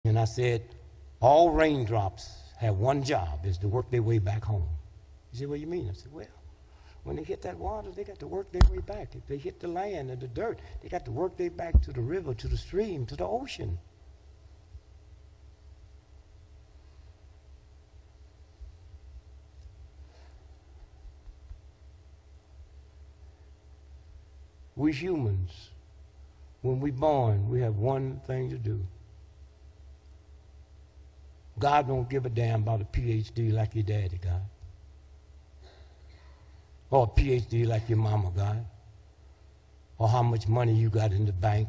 And I said, all raindrops have one job, is to work their way back home. He said, what do you mean? I said, well, when they hit that water, they got to work their way back. If they hit the land and the dirt, they got to work their way back to the river, to the stream, to the ocean. We humans, when we're born, we have one thing to do. God don't give a damn about a PhD like your daddy got, or a PhD like your mama got, or how much money you got in the bank,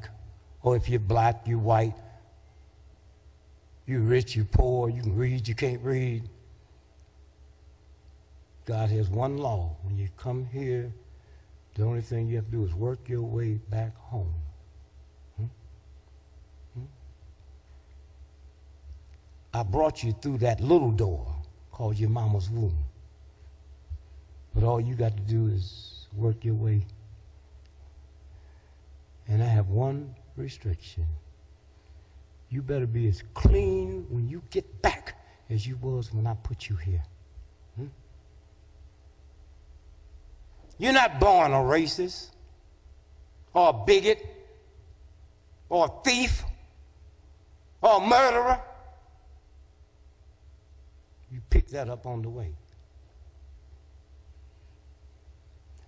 or if you're black, you're white, you're rich, you're poor, you can read, you can't read. God has one law. When you come here, the only thing you have to do is work your way back home. I brought you through that little door called your mama's womb. But all you got to do is work your way. And I have one restriction. You better be as clean when you get back as you was when I put you here. You're not born a racist, or a bigot, or a thief, or a murderer. You pick that up on the way.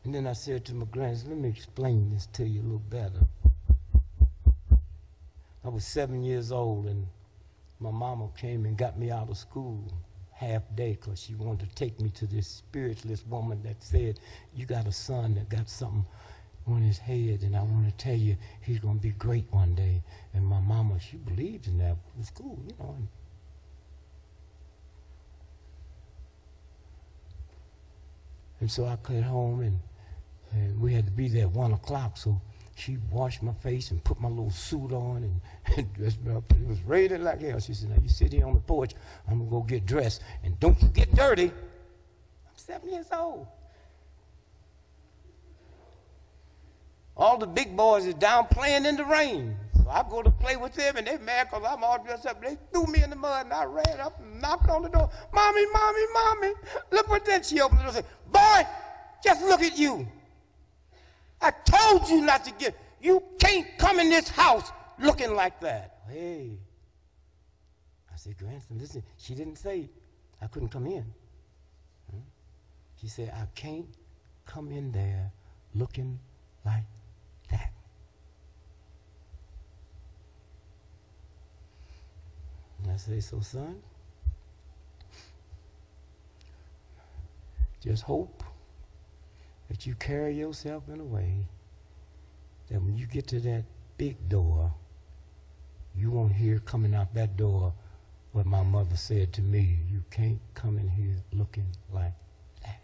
And then I said to my grandson, let me explain this to you a little better. I was 7 years old, and my mama came and got me out of school half day because she wanted to take me to this spiritualist woman that said, you got a son that got something on his head, and I want to tell you he's going to be great one day. And my mama, she believed in that. It was cool, you know. And so I got home, and we had to be there at 1 o'clock, so she washed my face and put my little suit on and dressed me up. It was raining like hell. She said, now you sit here on the porch, I'm going to go get dressed, and don't you get dirty. I'm 7 years old. All the big boys is down playing in the rain. So I go to play with them, and they mad because I'm all dressed up. They threw me in the mud, and I ran up and knocked on the door. Mommy, mommy, mommy, look what that. She opened the door and said, boy, just look at you. I told you not to get, you can't come in this house looking like that. Hey. I said, grandson, listen, she didn't say I couldn't come in. She said, I can't come in there looking like that. And I say, so son, just hope that you carry yourself in a way that when you get to that big door, you won't hear coming out that door what my mother said to me. You can't come in here looking like that.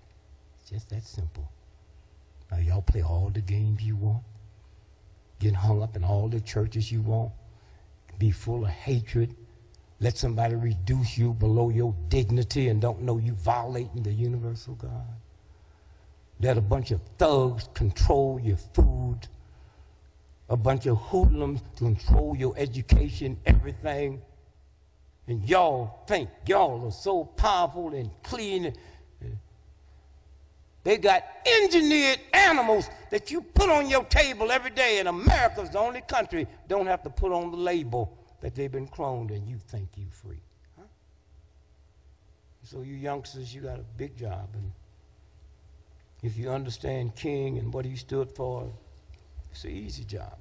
It's just that simple. Now y'all play all the games you want, get hung up in all the churches you want, be full of hatred, let somebody reduce you below your dignity and don't know you violating the universal God. Let a bunch of thugs control your food, a bunch of hoodlums control your education, everything. And y'all think y'all are so powerful and clean. They got engineered animals that you put on your table every day, and America's the only country don't have to put on the label that they've been cloned, and you think you free. Huh? So you youngsters, you got a big job. And if you understand King and what he stood for, it's an easy job.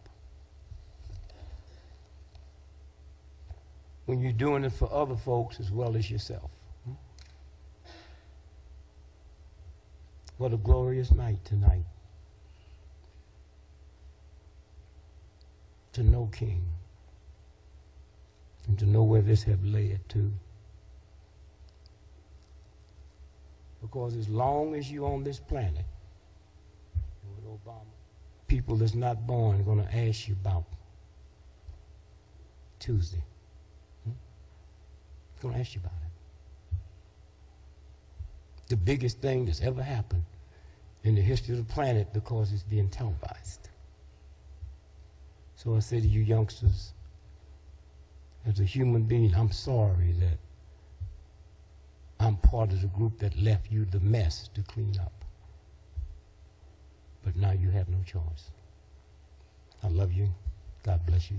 When you're doing it for other folks as well as yourself. What a glorious night tonight. To know King. And to know where this have led to. Because as long as you're on this planet, with Obama, people that's not born are going to ask you about Tuesday. It's going to ask you about it. The biggest thing that's ever happened in the history of the planet, because it's being televised. So I say to you youngsters, As a human being, I'm sorry that I'm part of the group that left you the mess to clean up. But now you have no choice. I love you. God bless you.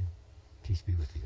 Peace be with you.